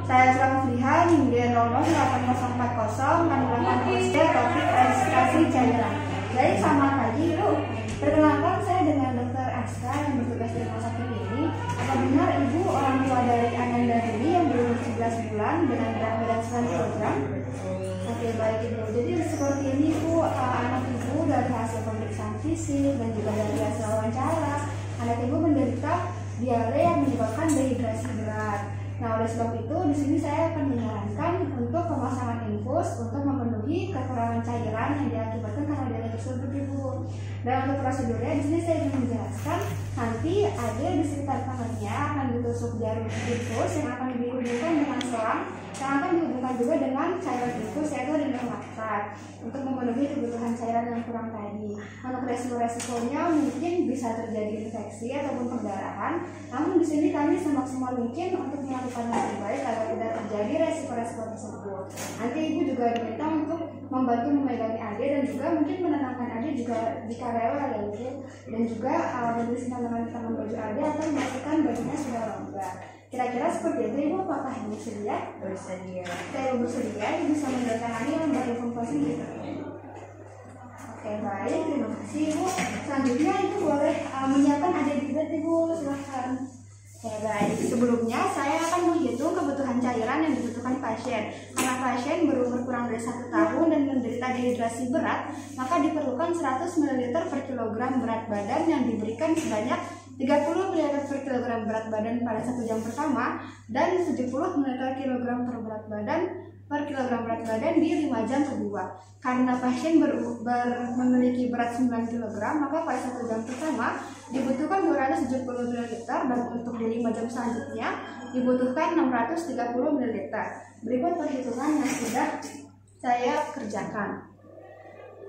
Saya Fliha, NIM 008040, Kandungan SD, topik registrasi cairan. Baik, selamat pagi, Bu. Perkenalkan, saya dengan Dr. Aska yang bertugas di rumah sakit ini. Apa benar Ibu orang tua dari Ananda ini yang berumur 11 bulan dengan berat badan 9 kg? Oke, baik Ibu. Jadi seperti ini Bu, anak Ibu dari hasil pemeriksaan fisik dan juga dari hasil wawancara, anak Ibu menderita diare yang menyebabkan dehidrasi berat. Nah, oleh sebab itu di sini saya akan menyarankan untuk pemasangan infus untuk memenuhi kekurangan cairan yang diakibatkan karena diare tersebut, Ibu. Dan untuk prosedurnya di sini saya ingin menjelaskan, nanti ada di sekitar tangannya akan ditusuk jarum infus yang akan dihubungkan dengan selang yang akan dihubungkan juga dengan cairan infus yaitu ringan laktat untuk memenuhi kebutuhan cairan yang kurang tadi. Untuk resiko-resikonya mungkin bisa terjadi infeksi ataupun perdarahan, namun di sini kami semaksimal mungkin untuk melakukan yang terbaik agar tidak terjadi resiko-resiko tersebut. Nanti Ibu juga diminta untuk membantu memegangi adik dan juga mungkin menenangkan adik juga jika rela ya Ibu, dan juga membersihkan tangan baju adik atau memastikan bajunya sudah longgar. Kira-kira seperti itu Ibu, apakah Ibu bersedia? Bersedia. Saya Ibu bersedia, Ibu bisa mendatangani lembar informasi gitu. Oke, baik, terima kasih Ibu. Selanjutnya Ibu boleh menyiapkan adik di bed Ibu, silahkan. Oke, baik. Sebelumnya saya akan menghitung kebutuhan cairan yang dibutuhkan pasien. Karena pasien berumur kurang dari 1 tahun dan menderita dehidrasi berat, maka diperlukan 100 ml per kilogram berat badan yang diberikan sebanyak 30 ml per kilogram berat badan pada 1 jam pertama dan 70 ml kilogram per berat badan per kilogram berat badan di 5 jam kedua. Karena pasien memiliki berat 9 kg, maka pada 1 jam pertama dibutuhkan 270 ml dan untuk di 5 jam selanjutnya dibutuhkan 630 ml. Berikut perhitungan yang sudah saya kerjakan.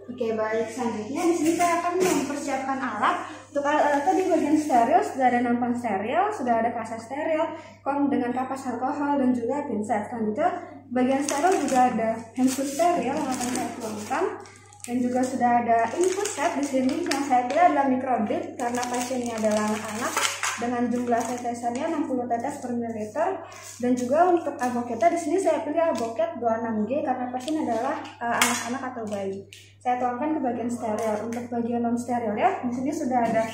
Oke, baik, selanjutnya di sini saya akan mempersiapkan alat. Untuk alat-alatnya di bagian steril sudah ada nampan steril, sudah ada kaset steril, kom dengan kapas alkohol dan juga pinset. Selanjutnya bagian steril juga ada handfus steril yang akan saya tuangkan, dan juga sudah ada infus set di sini yang saya pilih adalah microdrip karena pasiennya adalah anak-anak dengan jumlah tetesannya 60 tetes per mililiter, dan juga untuk aboketnya di sini saya pilih aboket 26G karena pasien adalah anak-anak atau bayi. Saya tuangkan ke bagian steril. Untuk bagian non steril ya, di sini sudah ada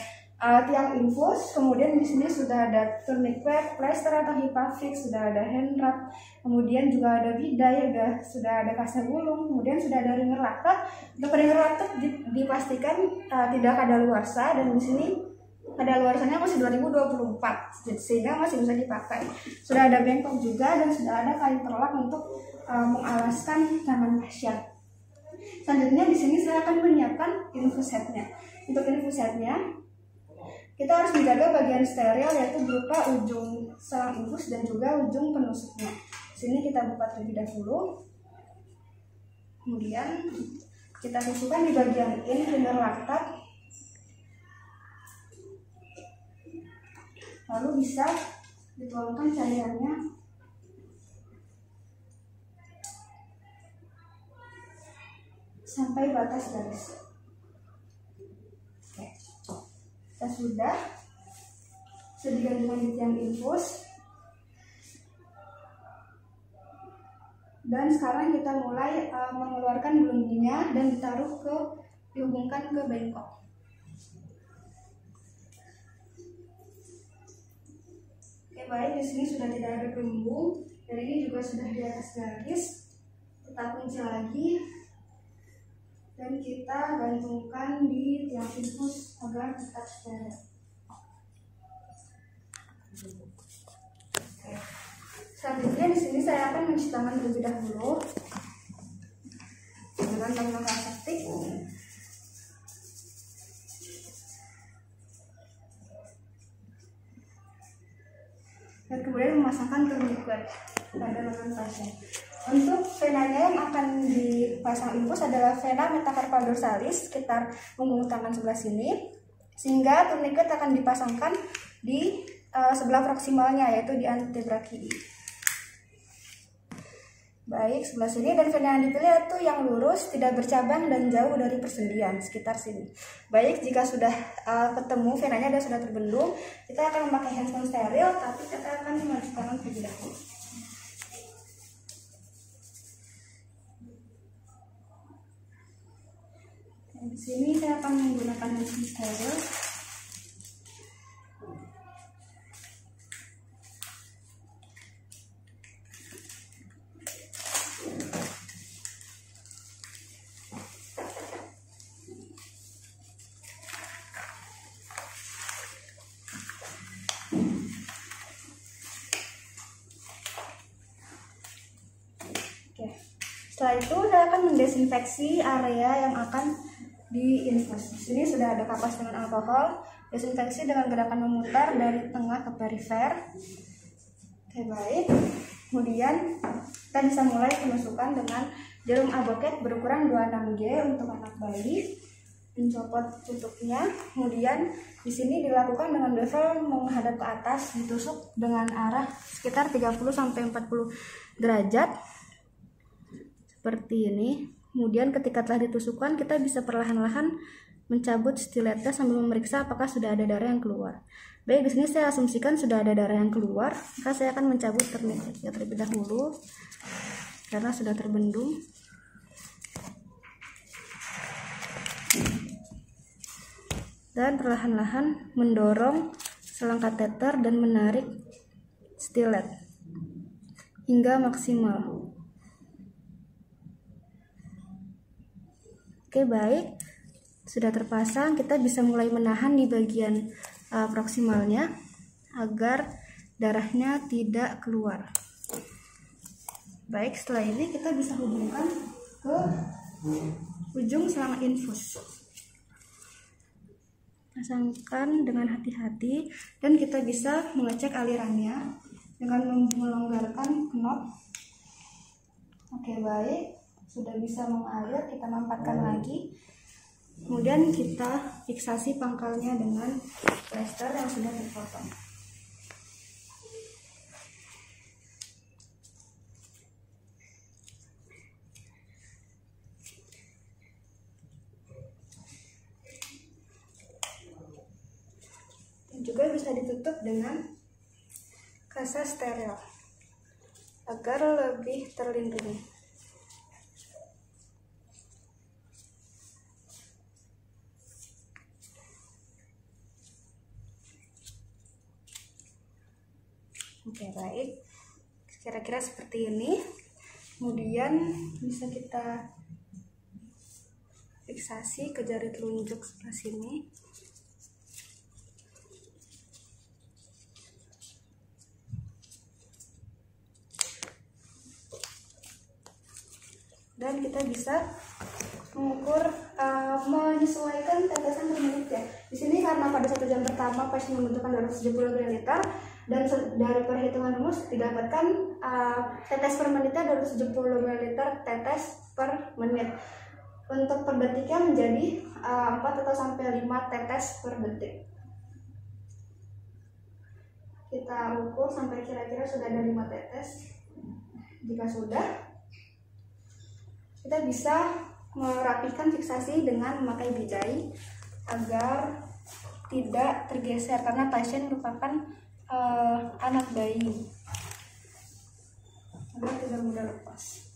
tiang infus, kemudian di sini sudah ada tourniquet, plester atau hipafix, sudah ada hand wrap, kemudian juga ada biday, sudah ada kasar gulung, kemudian sudah ada ringer laktat. Untuk ringer laktat dipastikan tidak kadaluarsa, dan di sini kadaluarsanya masih 2024 sehingga masih bisa dipakai. Sudah ada bengkok juga dan sudah ada kain perlak untuk mengalaskan tangan pasien. Selanjutnya di sini saya akan menyiapkan infus setnya. Untuk infus setnya kita harus menjaga bagian steril yaitu berupa ujung selang infus dan juga ujung penusuknya. Di sini kita buka terlebih dahulu. Kemudian kita tusukkan di bagian ringer laktat. Lalu bisa dituangkan cairannya sampai batas garis. Oke, kita sudah digantungkan di tiang infus, dan sekarang kita mulai mengeluarkan gelembungnya dan dihubungkan ke bengkok. Oke, baik, di sini sudah tidak ada gelembung dan ini juga sudah di atas garis. Kita kunci lagi dan kita gantungkan di tiang infus agar tetap steril. Oke. Selanjutnya di sini saya akan mencuci tangan terlebih dahulu dengan menggunakan antiseptik. Dan kemudian memasangkan tourniquet pada lengan pasien. Untuk venanya yang akan dipasang infus adalah vena metacarpal dorsalis sekitar punggung tangan sebelah sini, sehingga tourniquet akan dipasangkan di sebelah proksimalnya yaitu di antebrakii. Baik, sebelah sini, dan vena yang dipilih itu yang lurus, tidak bercabang dan jauh dari persendian sekitar sini. Baik, jika sudah ketemu venanya dan sudah terbendung, kita akan memakai handphone steril, tapi kita akan memajukan terlebih dahulu. Di sini saya akan menggunakan mesin steril. Setelah itu saya akan mendesinfeksi area yang akan diinfus. Di sini sudah ada kapas dengan alkohol. Desinfeksi dengan gerakan memutar dari tengah ke perifer. Oke, baik. Kemudian kita bisa mulai pemasukan dengan jarum aboket berukuran 26G untuk anak bayi. Mencopot tutupnya. Kemudian di sini dilakukan dengan bevel menghadap ke atas, ditusuk dengan arah sekitar 30-40 derajat. Seperti ini. Kemudian ketika telah ditusukkan, kita bisa perlahan-lahan mencabut stiletnya sambil memeriksa apakah sudah ada darah yang keluar. Baik, di sini saya asumsikan sudah ada darah yang keluar, maka saya akan mencabut terlebih dahulu karena sudah terbendung. Dan perlahan-lahan mendorong selang kateter dan menarik stilet hingga maksimal. Oke, baik, sudah terpasang. Kita bisa mulai menahan di bagian proksimalnya agar darahnya tidak keluar. Baik, setelah ini kita bisa hubungkan ke ujung selang infus. Pasangkan dengan hati-hati dan kita bisa mengecek alirannya dengan melonggarkan knop. Oke, baik. Sudah bisa mengalir, kita mampatkan lagi. Kemudian kita fiksasi pangkalnya dengan plester yang sudah terpotong. Dan juga bisa ditutup dengan kasa steril agar lebih terlindungi. Oke, baik, kira-kira seperti ini. Kemudian bisa kita fiksasi ke jari telunjuk sebelah sini. Dan kita bisa mengukur, menyesuaikan tetesan per menit ya. Di sini karena pada 1 jam pertama pasien membutuhkan 270 ml dan dari perhitungan rumus didapatkan tetes per menitnya 270 ml tetes per menit. Untuk per detiknya menjadi 4 atau sampai 5 tetes per detik. Kita ukur sampai kira-kira sudah ada 5 tetes. Jika sudah, kita bisa merapikan fiksasi dengan memakai bijai agar tidak tergeser karena pasien merupakan anak bayi, agar tidak mudah lepas.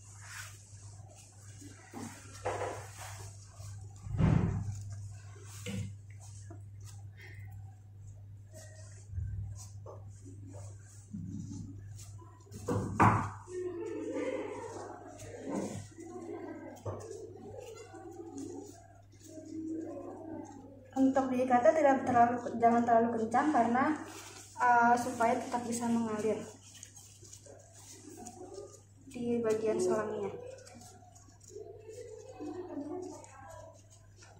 Untuk diikatnya jangan terlalu kencang karena supaya tetap bisa mengalir di bagian selangnya.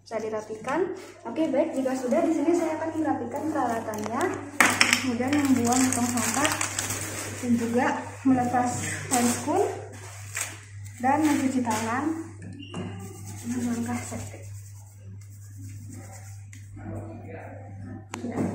Bisa dirapikan. Oke, baik, jika sudah, di sini saya akan merapikan peralatannya, kemudian membuang tong sampah dan juga melepas handscoon dan mencuci tangan dengan langkah septic. Sudah.